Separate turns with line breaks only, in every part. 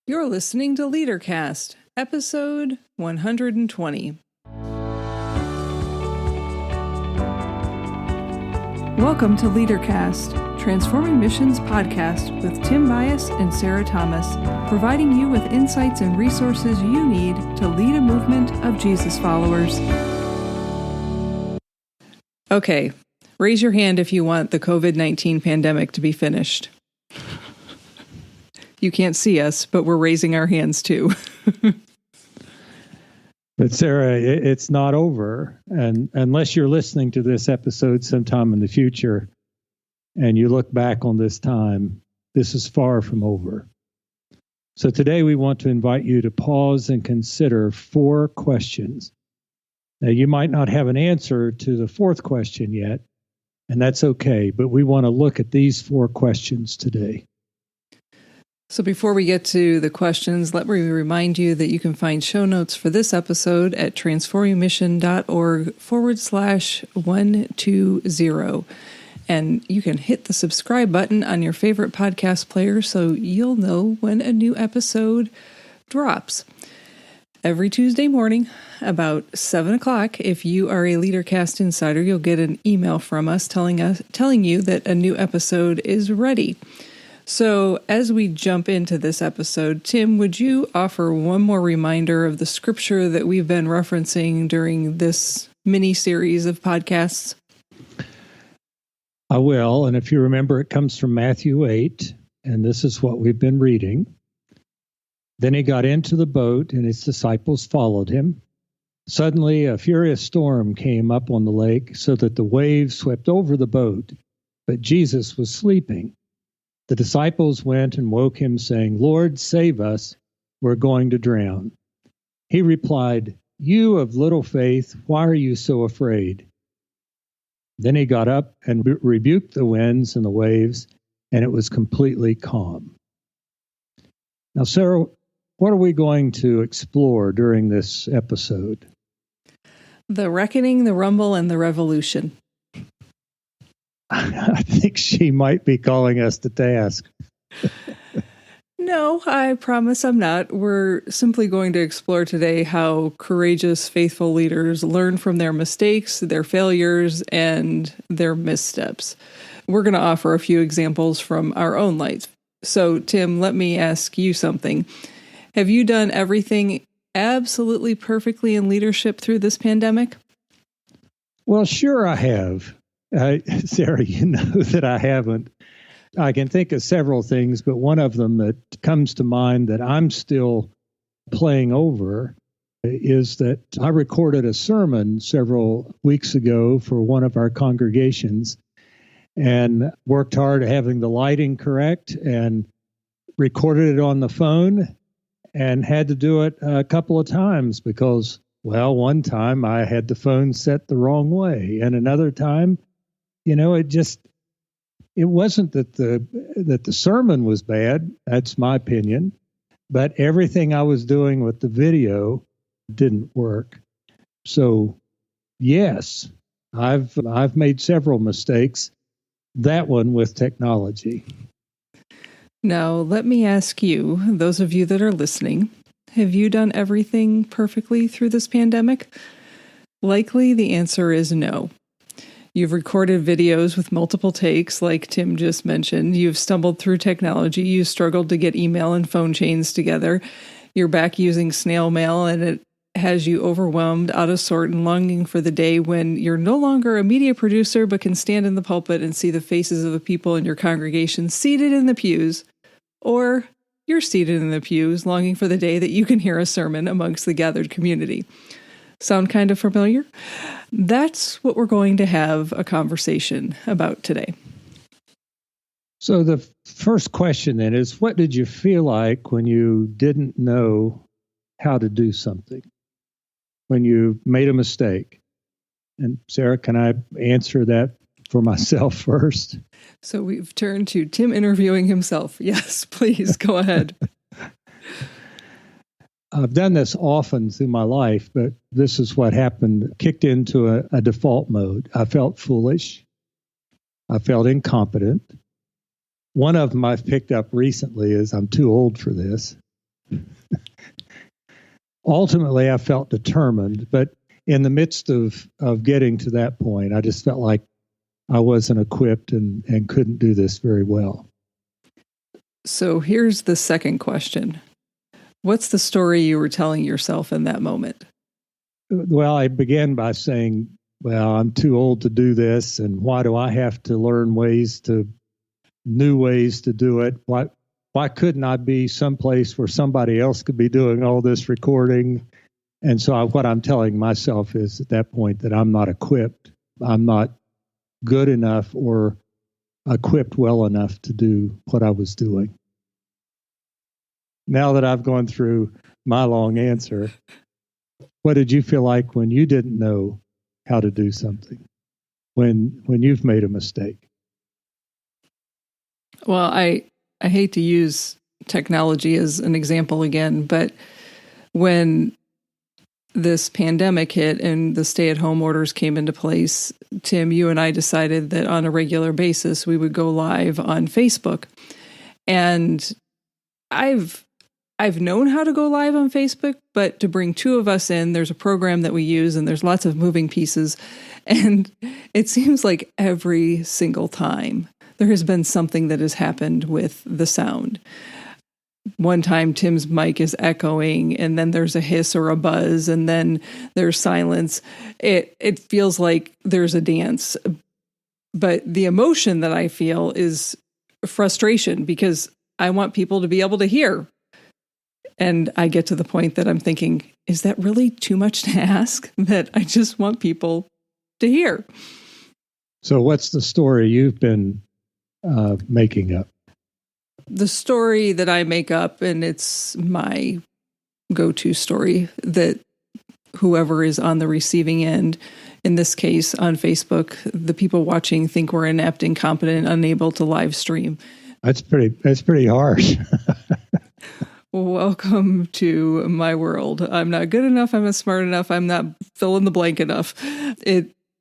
You're listening to LeaderCast, episode 120. Welcome to LeaderCast, Transforming Missions podcast with Tim Bias and Sara Thomas, providing you with insights and resources you need to lead a movement of Jesus followers. Okay, raise your hand if you want the COVID-19 pandemic to be finished. You can't see us, but we're raising our hands too.
But Sara, it's not over. And unless you're listening to this episode sometime in the future and you look back on this time, this is far from over. So today we want to invite you to pause and consider 4 questions. Now, you might not have an answer to the 4th question yet, and that's okay, but we want to look at these 4 questions today.
So before we get to the questions, let me remind you that you can find show notes for this episode at transformingmission.org/120. And you can hit the subscribe button on your favorite podcast player so you'll know when a new episode drops. Every Tuesday morning, about 7 o'clock, if you are a LeaderCast insider, you'll get an email from us telling you that a new episode is ready. So as we jump into this episode, Tim, would you offer one more reminder of the scripture that we've been referencing during this mini-series of podcasts?
I will, and if you remember, it comes from Matthew 8, and this is what we've been reading. Then he got into the boat, and his disciples followed him. Suddenly, a furious storm came up on the lake, so that the waves swept over the boat, but Jesus was sleeping. The disciples went and woke him, saying, "Lord, save us, we're going to drown." He replied, "You of little faith, why are you so afraid?" Then he got up and rebuked the winds and the waves, and it was completely calm. Now, Sara, what are we going to explore during this episode?
The reckoning, the rumble, and the revolution.
I think she might be calling us to task.
No, I promise I'm not. We're simply going to explore today how courageous, faithful leaders learn from their mistakes, their failures, and their missteps. We're going to offer a few examples from our own lives. So, Tim, let me ask you something. Have you done everything absolutely perfectly in leadership through this pandemic?
Well, sure I have. Sara, you know that I haven't. I can think of several things, but one of them that comes to mind that I'm still playing over is that I recorded a sermon several weeks ago for one of our congregations and worked hard at having the lighting correct and recorded it on the phone and had to do it a couple of times because, well, one time I had the phone set the wrong way, and another time, it wasn't that the sermon was bad. That's my opinion. But everything I was doing with the video didn't work. So, yes, I've made several mistakes. That one with technology.
Now, let me ask you, those of you that are listening, have you done everything perfectly through this pandemic? Likely the answer is no. You've recorded videos with multiple takes, like Tim just mentioned. You've stumbled through technology. You struggled to get email and phone chains together. You're back using snail mail, and it has you overwhelmed, out of sort, and longing for the day when you're no longer a media producer, but can stand in the pulpit and see the faces of the people in your congregation seated in the pews. Or you're seated in the pews, longing for the day that you can hear a sermon amongst the gathered community. Sound kind of familiar? That's what we're going to have a conversation about today.
So the first question then is, what did you feel like when you didn't know how to do something? When you made a mistake? And Sara, can I answer that for myself first?
So we've turned to Tim interviewing himself. Yes, please go ahead.
I've done this often through my life, but this is what happened. Kicked into a default mode. I felt foolish. I felt incompetent. One of them I've picked up recently is I'm too old for this. Ultimately, I felt determined, but in the midst of getting to that point, I just felt like I wasn't equipped and couldn't do this very well.
So here's the second question. What's the story you were telling yourself in that moment?
Well, I began by saying, well, I'm too old to do this, and why do I have to learn new ways to do it? Why couldn't I be someplace where somebody else could be doing all this recording? And so what I'm telling myself is at that point that I'm not equipped. I'm not good enough or equipped well enough to do what I was doing. Now that I've gone through my long answer, what did you feel like when you didn't know how to do something, when you've made a mistake?
Well, I hate to use technology as an example again, but when this pandemic hit and the stay-at-home orders came into place, Tim, you and I decided that on a regular basis we would go live on Facebook. And I've known how to go live on Facebook, but to bring two of us in, there's a program that we use and there's lots of moving pieces. And it seems like every single time there has been something that has happened with the sound. One time Tim's mic is echoing and then there's a hiss or a buzz and then there's silence. It feels like there's a dance. But the emotion that I feel is frustration because I want people to be able to hear. And I get to the point that I'm thinking, is that really too much to ask? That I just want people to hear.
So what's the story you've been making up?
The story that I make up, and it's my go-to story that whoever is on the receiving end, in this case on Facebook, the people watching think we're inept, incompetent, unable to live stream.
That's pretty harsh.
Welcome to my world. I'm not good enough. I'm not smart enough. I'm not fill in the blank enough.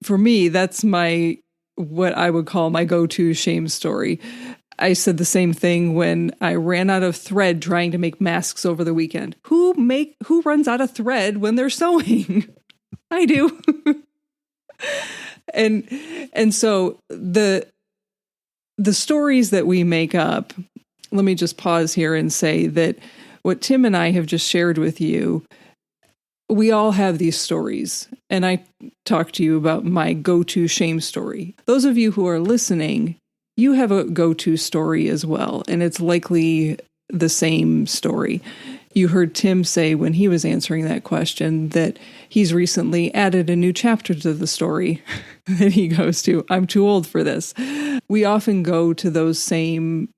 For me, that's what I would call my go-to shame story. I said the same thing when I ran out of thread trying to make masks over the weekend. Who runs out of thread when they're sewing? I do. And so the stories that we make up, let me just pause here and say that what Tim and I have just shared with you, we all have these stories. And I talked to you about my go-to shame story. Those of you who are listening, you have a go-to story as well, and it's likely the same story. You heard Tim say when he was answering that question that he's recently added a new chapter to the story that he goes to. I'm too old for this. We often go to those same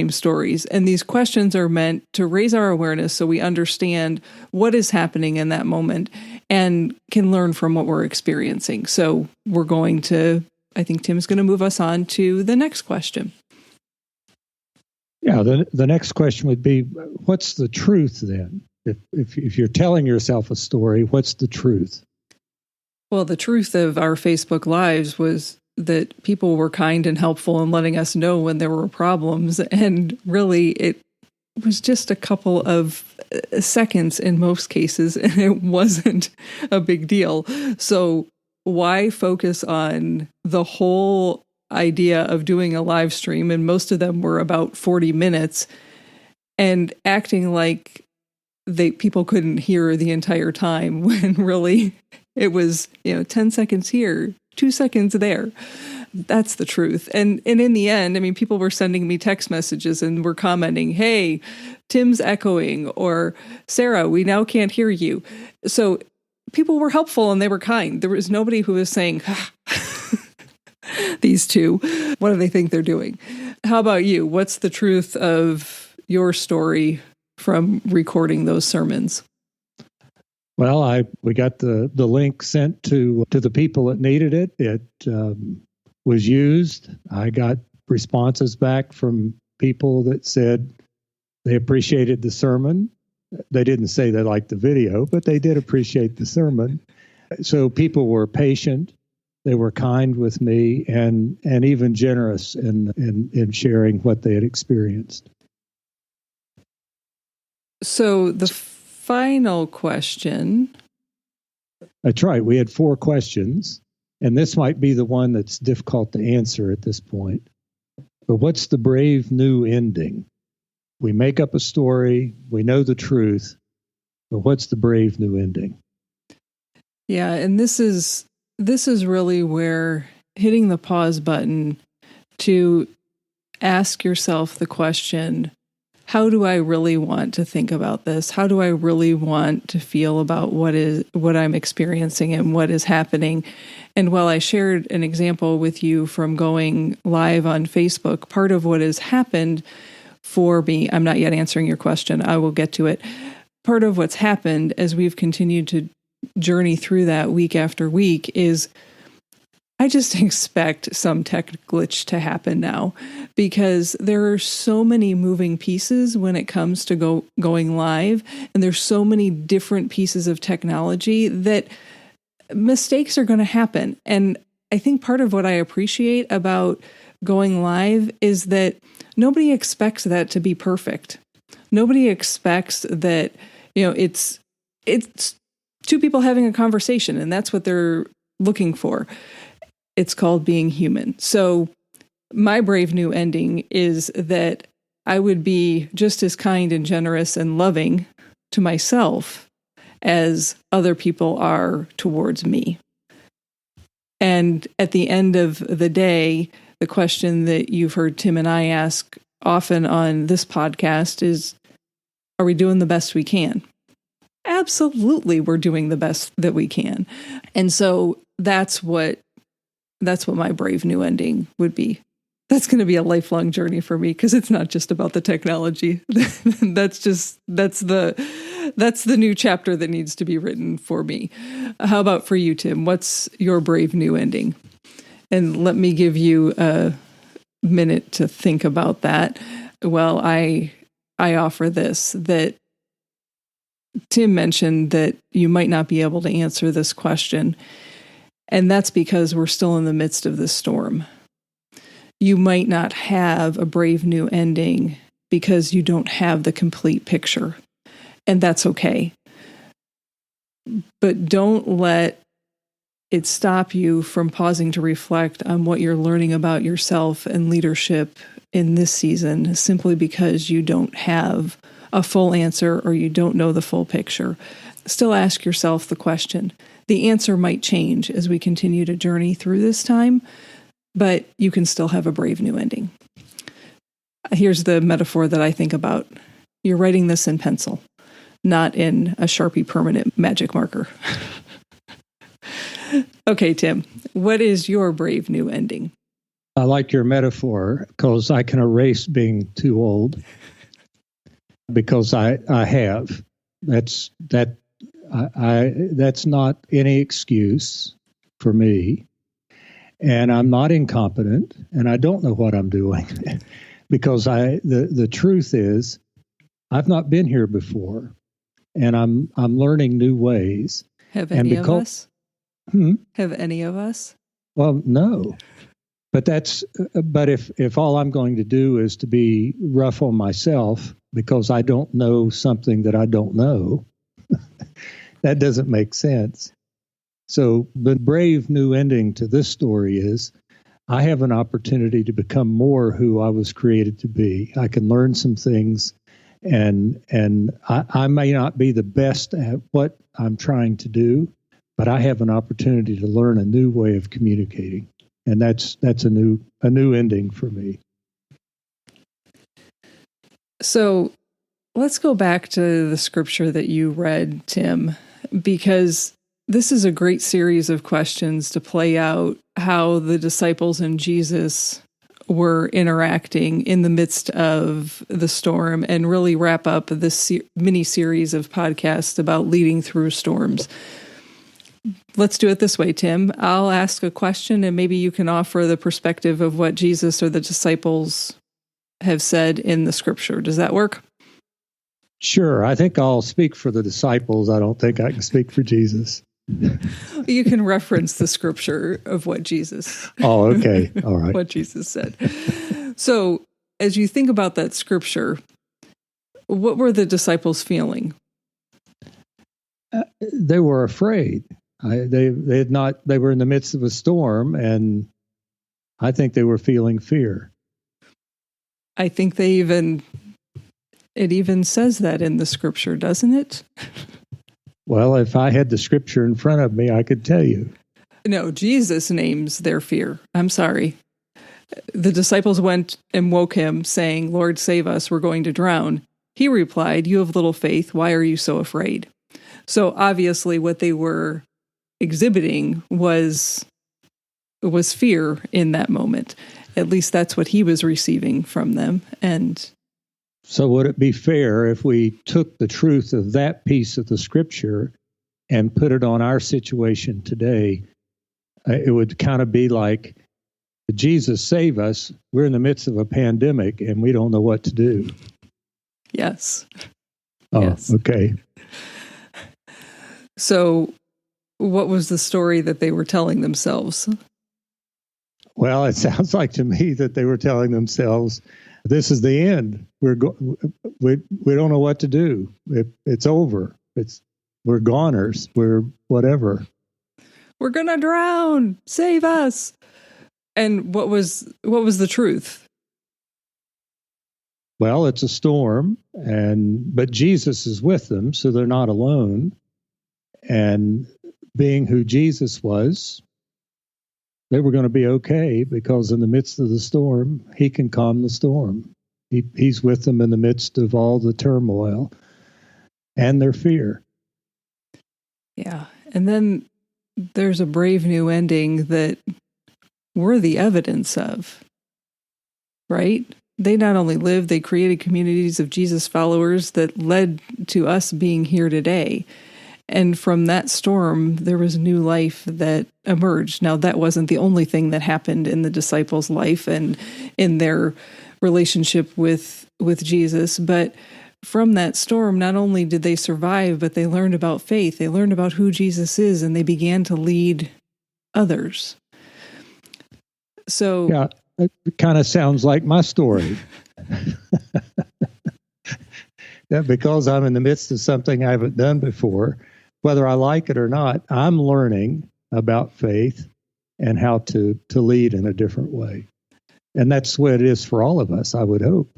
stories, and these questions are meant to raise our awareness so we understand what is happening in that moment and can learn from what we're experiencing. So I think Tim's going to move us on to the next question.
Yeah, the next question would be, what's the truth then? If you're telling yourself a story, what's the truth?
Well, the truth of our Facebook Lives was that people were kind and helpful in letting us know when there were problems. And really, it was just a couple of seconds in most cases, and it wasn't a big deal. So why focus on the whole idea of doing a live stream? And most of them were about 40 minutes and acting like people couldn't hear the entire time when really it was, 10 seconds here, 2 seconds there. That's the truth. And in the end, I mean, people were sending me text messages and were commenting, hey, Tim's echoing, or Sara, we now can't hear you. So people were helpful and they were kind. There was nobody who was saying, these two, what do they think they're doing? How about you? What's the truth of your story from recording those sermons?
Well, we got the link sent to the people that needed it. It was used. I got responses back from people that said they appreciated the sermon. They didn't say they liked the video, but they did appreciate the sermon. So people were patient. They were kind with me and even generous in sharing what they had experienced.
So the final question.
That's right. We had 4 questions, and this might be the one that's difficult to answer at this point. But what's the brave new ending? We make up a story, we know the truth, but what's the brave new ending?
Yeah, and this is really where hitting the pause button to ask yourself the question, how do I really want to think about this? How do I really want to feel about what I'm experiencing and what is happening? And while I shared an example with you from going live on Facebook, part of what has happened for me, I'm not yet answering your question, I will get to it. Part of what's happened as we've continued to journey through that week after week is I just expect some tech glitch to happen now, because there are so many moving pieces when it comes to going live, and there's so many different pieces of technology that mistakes are going to happen. And I think part of what I appreciate about going live is that nobody expects that to be perfect. Nobody expects that, it's 2 people having a conversation, and that's what they're looking for. It's called being human. So my brave new ending is that I would be just as kind and generous and loving to myself as other people are towards me. And at the end of the day, the question that you've heard Tim and I ask often on this podcast is, are we doing the best we can? Absolutely, we're doing the best that we can. And so that's what my brave new ending would be. That's going to be a lifelong journey for me, because it's not just about the technology. That's the new chapter that needs to be written for me. How about for you, Tim? What's your brave new ending? And let me give you a minute to think about that. Well, I offer this, that Tim mentioned that you might not be able to answer this question. And that's because we're still in the midst of this storm. You might not have a brave new ending because you don't have the complete picture. And that's okay. But don't let it stop you from pausing to reflect on what you're learning about yourself and leadership in this season, simply because you don't have a full answer or you don't know the full picture. Still ask yourself the question. The answer might change as we continue to journey through this time, but you can still have a brave new ending. Here's the metaphor that I think about. You're writing this in pencil, not in a Sharpie permanent magic marker. Okay, Tim, what is your brave new ending?
I like your metaphor, because I can erase being too old, because I have. That's not any excuse for me. And I'm not incompetent, and I don't know what I'm doing, because the truth is, I've not been here before, and I'm learning new ways.
Have any of us? Have any of us?
Well, no. But if all I'm going to do is to be rough on myself because I don't know something that I don't know, that doesn't make sense. So the brave new ending to this story is I have an opportunity to become more who I was created to be. I can learn some things, and I may not be the best at what I'm trying to do, but I have an opportunity to learn a new way of communicating. And that's a new ending for me.
So let's go back to the scripture that you read, Tim, because this is a great series of questions to play out how the disciples and Jesus were interacting in the midst of the storm, and really wrap up this mini series of podcasts about leading through storms. Let's do it this way, Tim. I'll ask a question, and maybe you can offer the perspective of what Jesus or the disciples have said in the scripture. Does that work?
Sure. I think I'll speak for the disciples. I don't think I can speak for Jesus.
You can reference the scripture of what Jesus.
Oh, okay. All right.
What Jesus said. So as you think about that scripture, What were the disciples feeling?
They were afraid. They had not. They were in the midst of a storm, and I think they were feeling fear.
I think it even says that in the scripture, doesn't it?
Well, if I had the scripture in front of me, I could tell you.
No, Jesus names their fear. I'm sorry. The disciples went and woke him, saying, "Lord, save us, we're going to drown." He replied, "You have little faith. Why are you so afraid?" So obviously what they were exhibiting was fear in that moment. At least that's what he was receiving from them. And
so would it be fair if we took the truth of that piece of the scripture and put it on our situation today? It would kind of be like, Jesus, save us. We're in the midst of a pandemic and we don't know what to do.
Yes.
Oh,
yes.
Okay.
So what was the story that they were telling themselves?
Well, it sounds like to me that they were telling themselves, this is the end. We don't know what to do. It's over. We're goners. We're whatever.
We're going to drown. Save us. And what was the truth?
Well, it's a storm, but Jesus is with them, so they're not alone. And being who Jesus was, they were going to be okay, because in the midst of the storm, he can calm the storm. He's with them in the midst of all the turmoil and their fear.
Yeah. And then there's a brave new ending that we're the evidence of, right? They not only lived, they created communities of Jesus followers that led to us being here today. And from that storm, there was new life that emerged. Now, that wasn't the only thing that happened in the disciples' life and in their relationship with Jesus. But from that storm, not only did they survive, but they learned about faith. They learned about who Jesus is, and they began to lead others. So,
yeah, it kind of sounds like my story. That because I'm in the midst of something I haven't done before, whether I like it or not, I'm learning about faith and how to lead in a different way. And that's what it is for all of us, I would hope.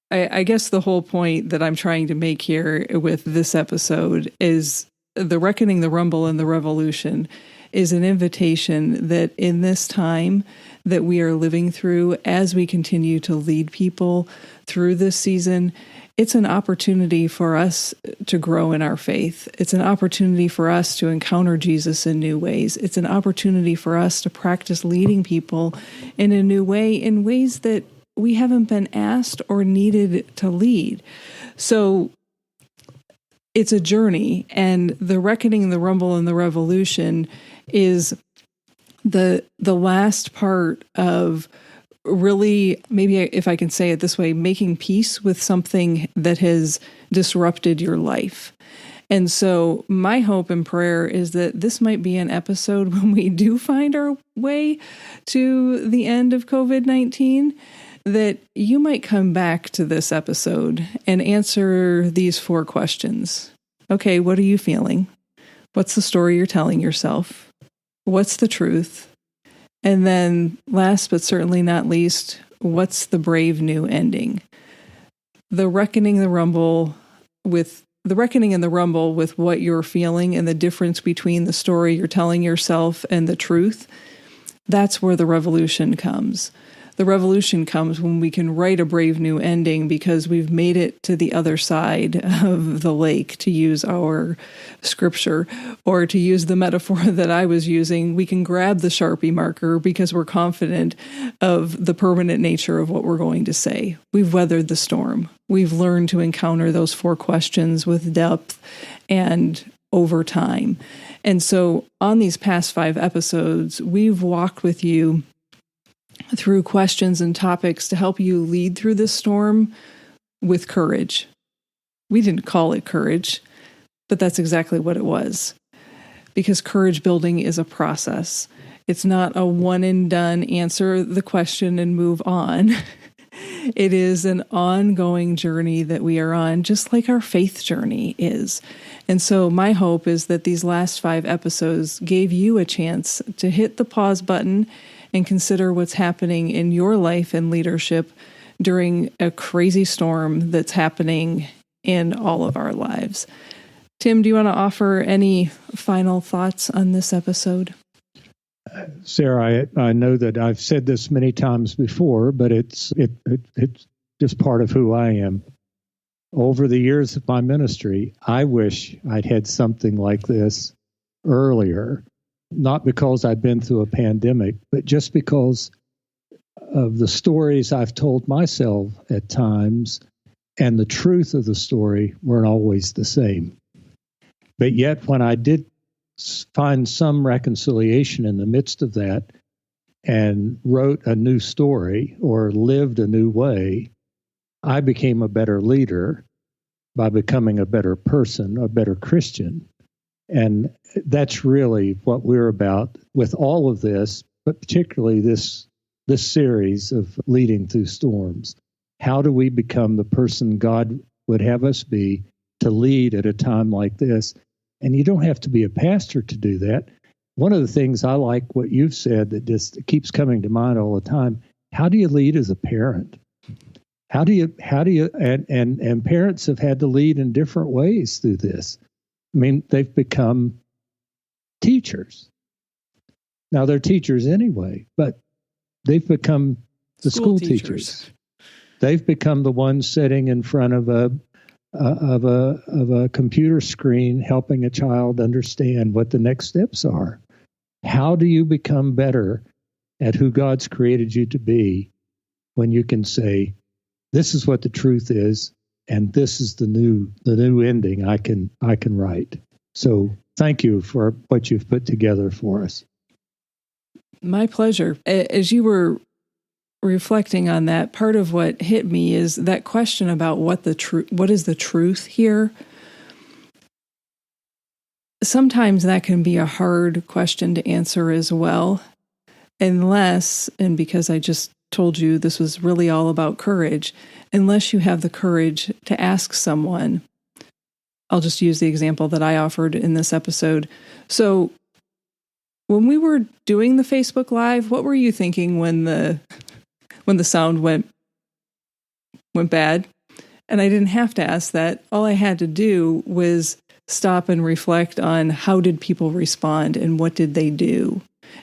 I guess the whole point that I'm trying to make here with this episode is the reckoning, the rumble, and the revolution is an invitation that in this time that we are living through, as we continue to lead people through this season, it's an opportunity for us to grow in our faith. It's an opportunity for us to encounter Jesus in new ways. It's an opportunity for us to practice leading people in a new way, in ways that we haven't been asked or needed to lead. So it's a journey, and the reckoning, the rumble, and the revolution is the last part of really, maybe if I can say it this way, making peace with something that has disrupted your life. And so my hope and prayer is that this might be an episode when we do find our way to the end of COVID-19, that you might come back to this episode and answer these 4 questions. Okay, what are you feeling? What's the story you're telling yourself? What's the truth? And then last but certainly not least, what's the brave new ending? The reckoning, the rumble with the reckoning and the rumble with what you're feeling and the difference between the story you're telling yourself and the truth. That's where the revolution comes. The revolution comes when we can write a brave new ending because we've made it to the other side of the lake, to use our scripture, or to use the metaphor that I was using. We can grab the Sharpie marker because we're confident of the permanent nature of what we're going to say. We've weathered the storm. We've learned to encounter those 4 questions with depth and over time. And so on these past 5 episodes, we've walked with you through questions and topics to help you lead through this storm with courage. We didn't call it courage, but that's exactly what it was. Because courage building is a process. It's not a one and done, answer the question and move on. It is an ongoing journey that we are on, just like our faith journey is. And so my hope is that these last 5 episodes gave you a chance to hit the pause button and consider what's happening in your life and leadership during a crazy storm that's happening in all of our lives. Tim, do you want to offer any final thoughts on this episode?
Sarah, I know that I've said this many times before, but it's just part of who I am. Over the years of my ministry, I wish I'd had something like this earlier, not because I've been through a pandemic, but just because of the stories I've told myself at times, and the truth of the story weren't always the same. But yet, when I did find some reconciliation in the midst of that and wrote a new story or lived a new way, I became a better leader by becoming a better person, a better Christian. And that's really what we're about with all of this, but particularly this series of leading through storms. How do we become the person God would have us be to lead at a time like this? And you don't have to be a pastor to do that. One of the things I like what you've said that just keeps coming to mind all the time, how do you lead as a parent? How do you, and parents have had to lead in different ways through this. I mean, they've become teachers. Now they're teachers anyway, but they've become the school teachers. They've become the ones sitting in front of a computer screen, helping a child understand what the next steps are. How do you become better at who God's created you to be when you can say, this is what the truth is, and this is the new ending I can write. So thank you for what you've put together for us.
My pleasure. As you were reflecting on that, part of what hit me is that question about what is the truth here. Sometimes that can be a hard question to answer as well, unless, and because I just told you this was really all about courage, unless you have the courage to ask someone. I'll just use the example that I offered in this episode. So when we were doing the Facebook Live, what were you thinking when the sound went bad? And I didn't have to ask that. All I had to do was stop and reflect on how did people respond and what did they do?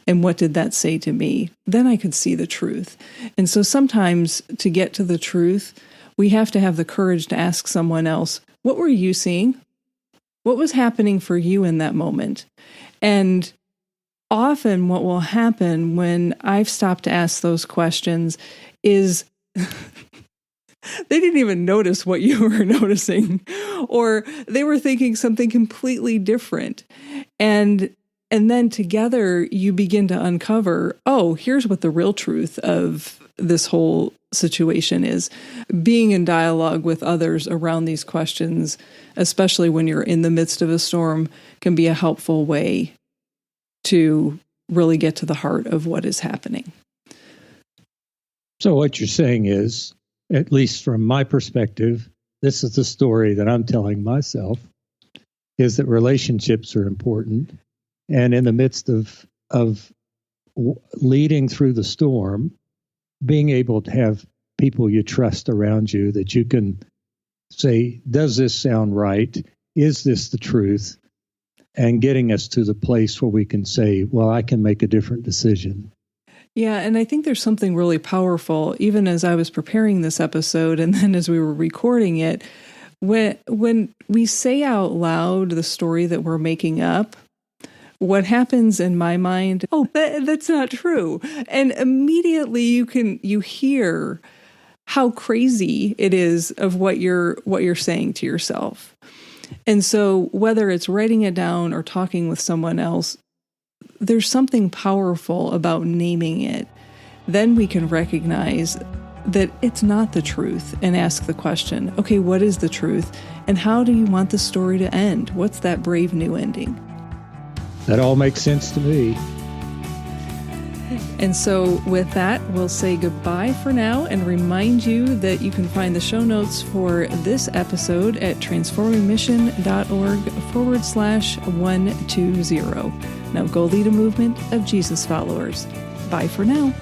And what did that say to me? Then I could see the truth. And so sometimes to get to the truth, we have to have the courage to ask someone else, what were you seeing? What was happening for you in that moment? And often what will happen when I've stopped to ask those questions is they didn't even notice what you were noticing, or they were thinking something completely different. And then together you begin to uncover, oh, here's what the real truth of this whole situation is. Being in dialogue with others around these questions, especially when you're in the midst of a storm, can be a helpful way to really get to the heart of what is happening.
So what you're saying is, at least from my perspective, this is the story that I'm telling myself, is that relationships are important. And in the midst of leading through the storm, being able to have people you trust around you that you can say, does this sound right? Is this the truth? And getting us to the place where we can say, well, I can make a different decision.
Yeah, and I think there's something really powerful, even as I was preparing this episode and then as we were recording it, when we say out loud the story that we're making up, what happens in my mind, oh, that's not true. And immediately you hear how crazy it is of what you're saying to yourself. And so whether it's writing it down or talking with someone else, there's something powerful about naming it. Then we can recognize that it's not the truth and ask the question, okay, what is the truth? And how do you want the story to end? What's that brave new ending?
That all makes sense to me.
And so with that, we'll say goodbye for now and remind you that you can find the show notes for this episode at transformingmission.org/120. Now go lead a movement of Jesus followers. Bye for now.